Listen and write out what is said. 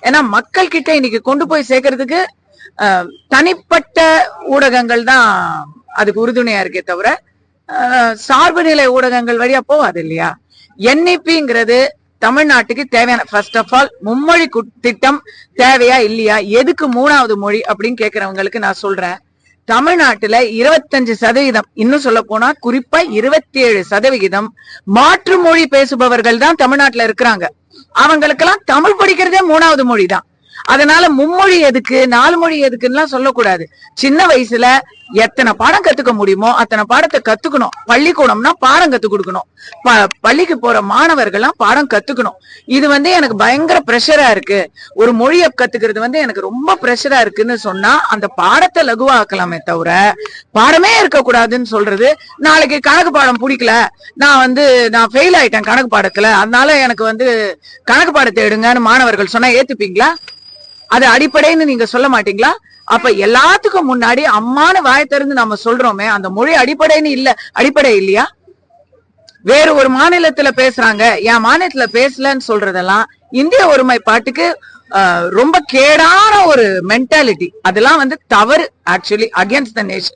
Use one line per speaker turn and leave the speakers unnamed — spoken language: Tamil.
ஏன்னா மக்கள் கிட்ட இன்னைக்கு கொண்டு போய் சேர்க்கறதுக்கு தனிப்பட்ட ஊடகங்கள் தான் அதுக்கு உறுதுணையா இருக்கே தவிர சார்பு நிலை ஊடகங்கள் வழியா போவாது இல்லையா. NEPங்கிறது தமிழ்நாட்டுக்கு தேவையான ஃபர்ஸ்ட் ஆஃப் ஆல் மும்மொழி திட்டம் தேவையா இல்லையா, எதுக்கு 3வது மொழி அப்படின்னு கேக்குறவங்களுக்கு நான் சொல்றேன், தமிழ்நாட்டுல 25%, இன்னும் சொல்ல போனா குறிப்பா 27% மாற்று மொழி பேசுபவர்கள் தான் தமிழ்நாட்டுல இருக்கிறாங்க. அவங்களுக்கெல்லாம் தமிழ் படிக்கிறதே 3வது மொழி தான். அதனால மும்மொழி எதுக்கு 4 மொழி எதுக்குன்னு சொல்லக்கூடாது. சின்ன வயசுல எத்தனை பாடம் கத்துக்க முடியுமோ அத்தனை பாடத்தை கத்துக்கணும். பள்ளிக்கூடம்னா பாடம் கத்து கொடுக்கணும். பள்ளிக்கு போற மாணவர்கள்லாம் பாடம் கத்துக்கணும். இது எனக்கு பயங்கர பிரஷரா இருக்கு, ஒரு மொழியை கத்துக்கிறது எனக்கு ரொம்ப பிரஷரா இருக்குன்னு சொன்னா அந்த பாடத்தை லகுவாக்கலாமே தவிர பாடமே இருக்க கூடாதுன்னு சொல்றது. நாளைக்கு கணக்கு பாடம் பிடிக்கல, நான் ஃபெயில் ஆயிட்டேன் கணக்கு பாடத்துல, அதனால எனக்கு கணக்கு பாடத்தை எடுங்கன்னு மாணவர்கள் சொன்னா ஏத்துப்பீங்களா? அது அடிப்படைன்னு நீங்க சொல்ல மாட்டீங்களா? அப்ப எல்லாத்துக்கும் முன்னாடி அம்மானு வாய் திறந்து நம்ம சொல்றோமே, அந்த மொழி அடிப்படைன்னு இல்ல, அடிப்படை இல்லையா? வேற ஒரு மாநிலத்துல பேசுறாங்க, என் மாநிலத்துல பேசலன்னு சொல்றதெல்லாம் இந்திய ஒருமைப்பாட்டுக்கு ரொம்ப கேடான ஒரு மென்டாலிட்டி. அதெல்லாம் தவறு, ஆக்சுவலி அகேன்ஸ்ட் த நேஷன்.